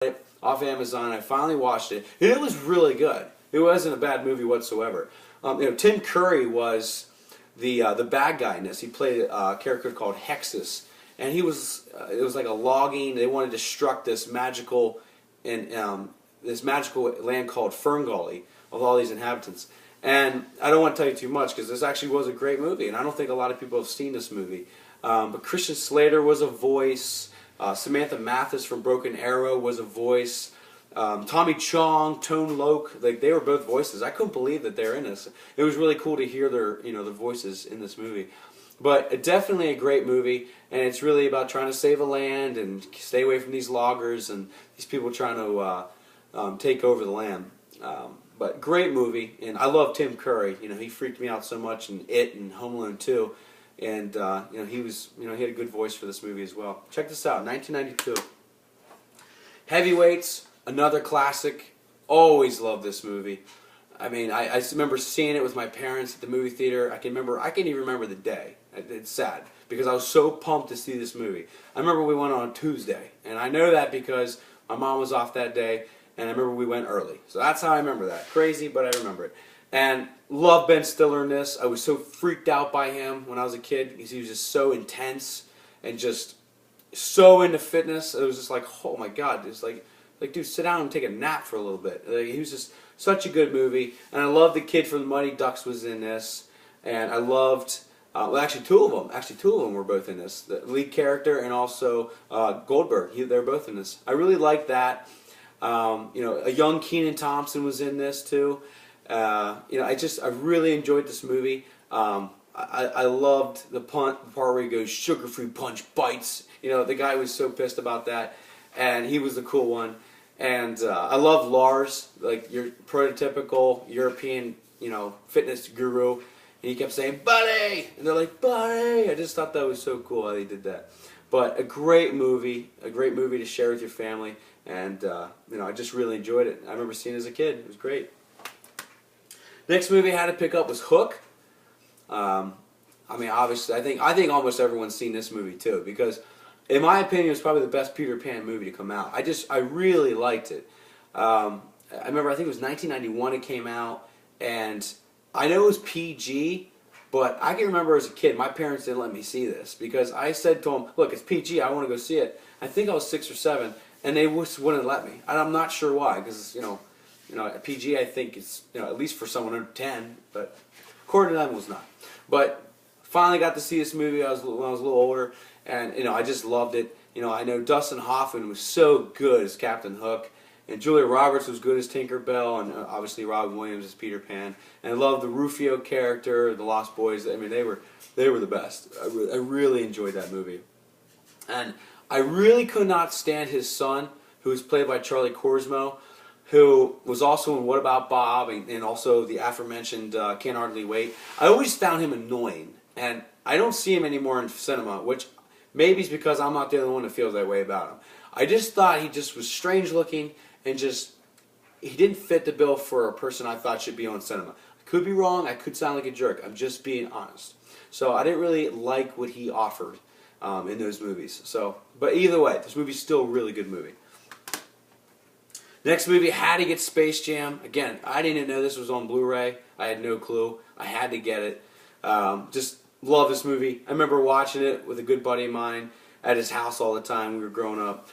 it off Amazon. I finally watched it, and it was really good. It wasn't a bad movie whatsoever. Tim Curry was the bad guy in this. He played a character called Hexus, and he was it was like a logging. They wanted to destruct this magical land called Fern Gully with all these inhabitants. And I don't want to tell you too much because this actually was a great movie, and I don't think a lot of people have seen this movie. But Christian Slater was a voice. Samantha Mathis from Broken Arrow was a voice. Tommy Chong, Tone Loc, like they were both voices. I couldn't believe that they're in this. It was really cool to hear their the voices in this movie. But definitely a great movie, and it's really about trying to save a land and stay away from these loggers and these people trying to take over the land. But great movie, and I love Tim Curry. He freaked me out so much in It and Home Alone 2. And he was, he had a good voice for this movie as well. Check this out, 1992. Heavyweights, another classic. Always loved this movie. I mean, I remember seeing it with my parents at the movie theater. I can even remember the day. It's sad because I was so pumped to see this movie. I remember we went on Tuesday, and I know that because my mom was off that day, and I remember we went early. So that's how I remember that. Crazy, but I remember it. And love Ben Stiller in this. I was so freaked out by him when I was a kid because he was just so intense and just so into fitness. It was just like, oh my God, it's like dude, sit down and take a nap for a little bit. He was just such a good movie. And I loved the kid from the Mighty Ducks was in this. And I loved, actually two of them were both in this. The lead character and also Goldberg. They're both in this. I really liked that. A young Kenan Thompson was in this too. I really enjoyed this movie. I loved the part where he goes, sugar-free punch bites. The guy was so pissed about that, and he was the cool one. And I love Lars, like your prototypical European, fitness guru. And he kept saying, buddy! And they're like, buddy! I just thought that was so cool how they did that. But a great movie to share with your family. And, I just really enjoyed it. I remember seeing it as a kid. It was great. Next movie I had to pick up was Hook. Obviously, I think almost everyone's seen this movie too, because in my opinion, it was probably the best Peter Pan movie to come out. I really liked it. I remember, I think it was 1991 it came out, and I know it was PG, but I can remember as a kid, my parents didn't let me see this, because I said to them, look, it's PG, I want to go see it. I think I was 6 or 7, and they just wouldn't let me. And I'm not sure why, because, PG I think is, at least for someone under 10, but according to them it was not. But finally got to see this movie when I was a little older, and, I just loved it. I know Dustin Hoffman was so good as Captain Hook, and Julia Roberts was good as Tinker Bell, and obviously Robin Williams as Peter Pan. And I loved the Rufio character, the Lost Boys. I mean, they were the best. I really enjoyed that movie. And I really could not stand his son, who was played by Charlie Korsmo, who was also in What About Bob, and also the aforementioned Can't Hardly Wait. I always found him annoying, and I don't see him anymore in cinema, which maybe is because I'm not the only one that feels that way about him. I just thought he just was strange looking, and he didn't fit the bill for a person I thought should be on cinema. I could be wrong, I could sound like a jerk, I'm just being honest. So I didn't really like what he offered in those movies. But either way, this movie's still a really good movie. Next movie, had to get Space Jam. Again, I didn't know this was on Blu-ray. I had no clue. I had to get it. Just love this movie. I remember watching it with a good buddy of mine at his house all the time. We were growing up.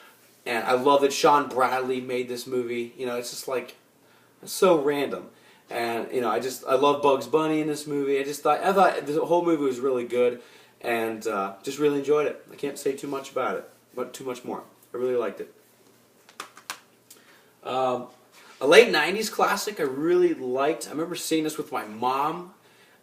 And I love that Sean Bradley made this movie. It's just like, it's so random. And, I love Bugs Bunny in this movie. I thought the whole movie was really good. And just really enjoyed it. I can't say too much about it, but too much more. I really liked it. A late 90s classic I really liked. I remember seeing this with my mom.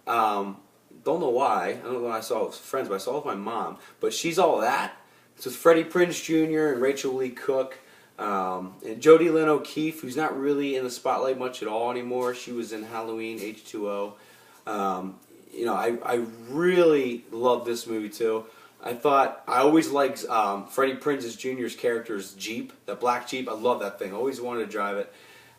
Don't know why. I don't know when I saw it with friends, but I saw it with my mom. But She's All That. It's with Freddie Prinze Jr. and Rachel Lee Cook. And Jodie Lynn O'Keefe, who's not really in the spotlight much at all anymore. She was in Halloween H2O. I really loved this movie too. I always liked Freddie Prinze Jr.'s character's Jeep, the black Jeep. I love that thing. Always wanted to drive it.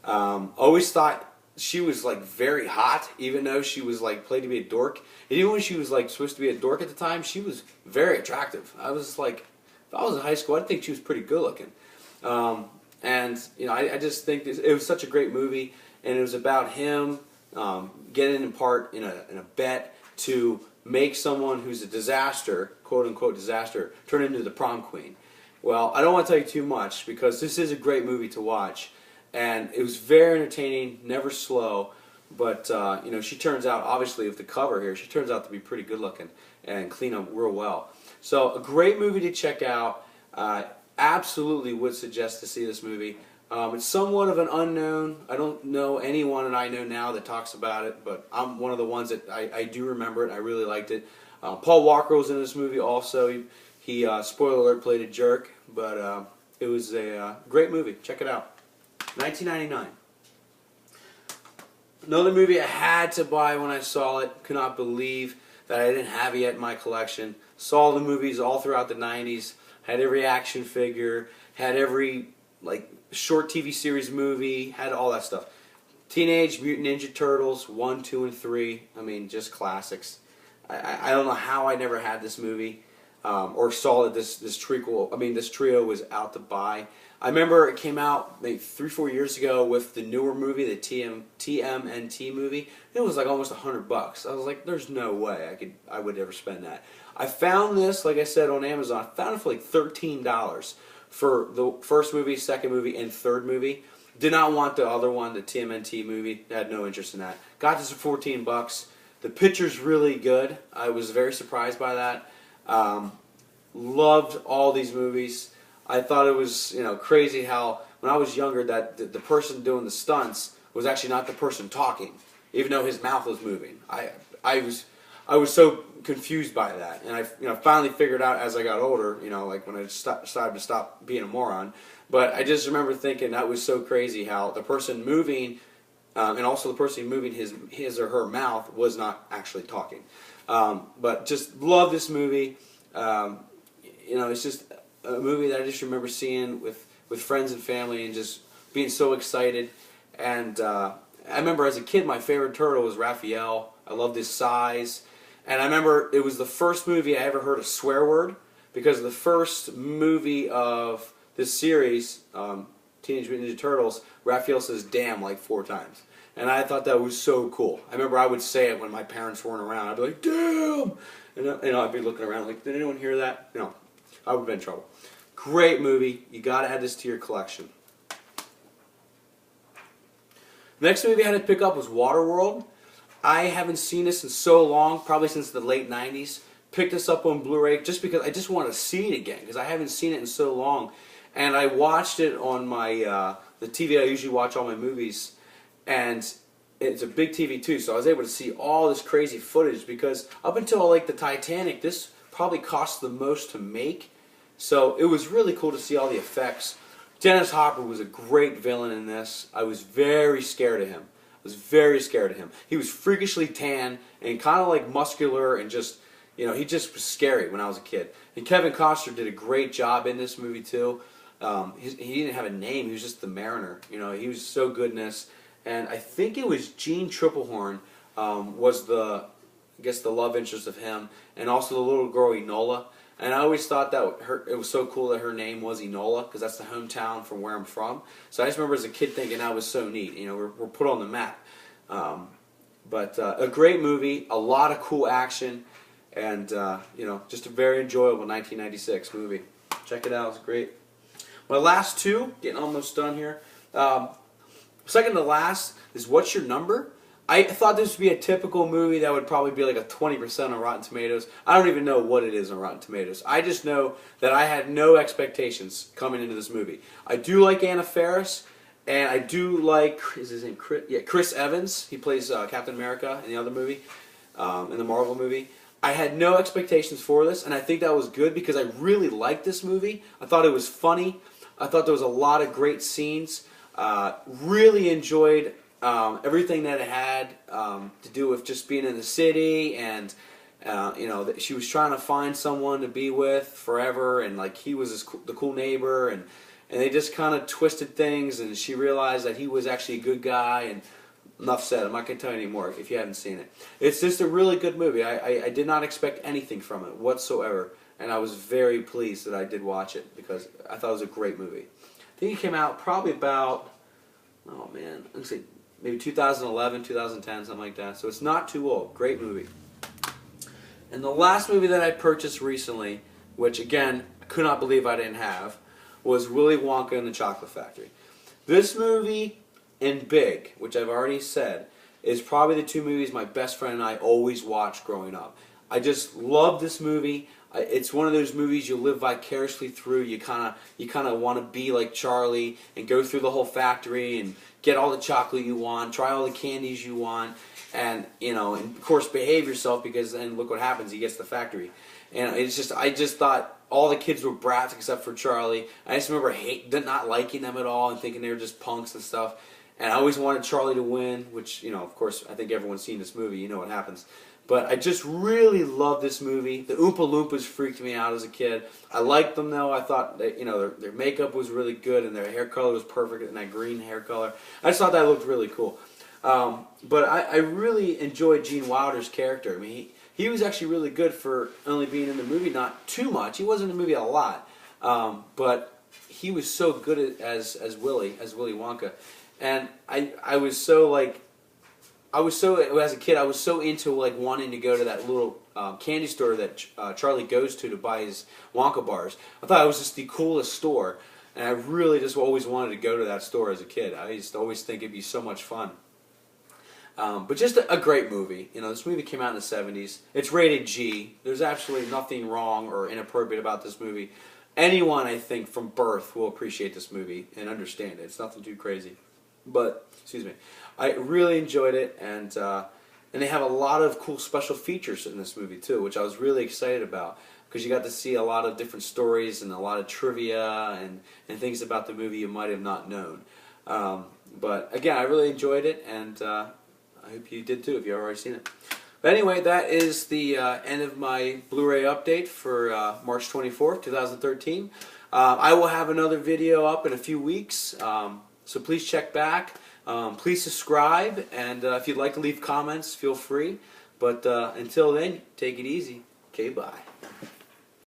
Always thought she was like very hot, even though she was like played to be a dork. And even when she was like supposed to be a dork at the time, she was very attractive. I was like, if I was in high school, I'd think she was pretty good looking. And I just think it was such a great movie, and it was about him getting in part in a bet to make someone who's a disaster, quote unquote disaster, turn into the prom queen. Well, I don't want to tell you too much because this is a great movie to watch, and it was very entertaining, never slow. But she turns out, obviously, with the cover here, she turns out to be pretty good looking and clean up real well. So a great movie to check out. Absolutely would suggest to see this movie. It's somewhat of an unknown. I don't know anyone that I know now that talks about it, but I'm one of the ones that I do remember it. I really liked it. Paul Walker was in this movie also. He spoiler alert, played a jerk, but it was a great movie. Check it out. 1999. Another movie I had to buy when I saw it. Could not believe that I didn't have it yet in my collection. Saw the movies all throughout the 90s. Had every action figure. Had every short TV series movie. Had all that stuff. Teenage Mutant Ninja Turtles 1, 2, and 3. I mean, just classics. I don't know how I never had this movie or saw that this trio was out to buy. I remember it came out maybe 3-4 years ago with the newer movie, the TMNT movie. It was like almost $100. I was like, there's no way I would ever spend that. I found this, like I said, on Amazon. I found it for like $13 for the first movie, second movie, and third movie. Did not want the other one, the TMNT movie. Had no interest in that. Got this for $14. The picture's really good. I was very surprised by that. Loved all these movies. I thought it was crazy how when I was younger that the person doing the stunts was actually not the person talking, even though his mouth was moving. I was so confused by that, and I finally figured out as I got older, like when I decided to stop being a moron. But I just remember thinking that was so crazy how the person moving and also the person moving his or her mouth was not actually talking. But just love this movie. It's just a movie that I just remember seeing with friends and family and just being so excited. And I remember as a kid my favorite turtle was Raphael. I loved his size. And I remember it was the first movie I ever heard a swear word, because the first movie of this series, Teenage Mutant Ninja Turtles, Raphael says damn like 4 times. And I thought that was so cool. I remember I would say it when my parents weren't around. I'd be like, damn! And I'd be looking around like, did anyone hear that? I would have been in trouble. Great movie. You got to add this to your collection. Next movie I had to pick up was Waterworld. I haven't seen this in so long, probably since the late 90s. Picked this up on Blu-ray just because I just want to see it again, because I haven't seen it in so long. And I watched it on my the TV I usually watch all my movies, and it's a big TV too, so I was able to see all this crazy footage, because up until like the Titanic, this probably cost the most to make. So it was really cool to see all the effects. Dennis Hopper was a great villain in this. I was very scared of him. He was freakishly tan and kind of like muscular, and just, he just was scary when I was a kid. And Kevin Costner did a great job in this movie too. He didn't have a name. He was just the Mariner. He was so good in this. And I think it was Jean Triplehorn was the love interest of him, and also the little girl Enola. And I always thought that it was so cool that her name was Enola, because that's the hometown from where I'm from. So I just remember as a kid thinking that was so neat. We're put on the map. But a great movie, a lot of cool action, and just a very enjoyable 1996 movie. Check it out; it's great. My last two, getting almost done here. Second to last is What's Your Number? I thought this would be a typical movie that would probably be like a 20% on Rotten Tomatoes. I don't even know what it is on Rotten Tomatoes. I just know that I had no expectations coming into this movie. I do like Anna Faris, and I do like, is his name Chris? Yeah, Chris Evans. He plays Captain America in the other movie, in the Marvel movie. I had no expectations for this, and I think that was good, because I really liked this movie. I thought it was funny. I thought there was a lot of great scenes. Really enjoyed everything that it had to do with just being in the city, and she was trying to find someone to be with forever, and like he was the cool neighbor, and they just kind of twisted things, and she realized that he was actually a good guy. And enough said. I'm not going to tell you anymore if you haven't seen it. It's just a really good movie. I did not expect anything from it whatsoever, and I was very pleased that I did watch it, because I thought it was a great movie. I think it came out probably about, oh man, let's see, maybe 2011, 2010, something like that. So it's not too old. Great movie. And the last movie that I purchased recently, which again, I could not believe I didn't have, was Willy Wonka and the Chocolate Factory. This movie and Big, which I've already said, is probably the two movies my best friend and I always watched growing up. I just love this movie. It's one of those movies you live vicariously through. You kind of want to be like Charlie and go through the whole factory and get all the chocolate you want, try all the candies you want, and and of course behave yourself, because then look what happens. He gets the factory, and I just thought all the kids were brats except for Charlie. I just remember not liking them at all and thinking they were just punks and stuff. And I always wanted Charlie to win, which of course I think everyone's seen this movie. You know what happens. But I just really love this movie. The Oompa Loompas freaked me out as a kid. I liked them though. I thought that, their makeup was really good and their hair color was perfect, and that green hair color. I just thought that looked really cool. But I really enjoyed Gene Wilder's character. I mean, he was actually really good for only being in the movie not too much. He wasn't in the movie a lot, but he was so good as Willy Wonka, and I was so as a kid I was so into wanting to go to that little candy store that Charlie goes to buy his Wonka bars. I thought it was just the coolest store, and I really just always wanted to go to that store as a kid. I used to always think it'd be so much fun. But just a great movie. This movie came out in the 70s. It's rated G. There's absolutely nothing wrong or inappropriate about this movie. Anyone, I think, from birth will appreciate this movie and understand it. It's nothing too crazy. But, excuse me, I really enjoyed it, and they have a lot of cool special features in this movie, too, which I was really excited about, because you got to see a lot of different stories and a lot of trivia and things about the movie you might have not known. But, again, I really enjoyed it, and I hope you did too if you've already seen it. But anyway, that is the end of my Blu-ray update for March 24th, 2013. I will have another video up in a few weeks, so please check back. Please subscribe, and if you'd like to leave comments, feel free. But until then, take it easy. Okay, bye.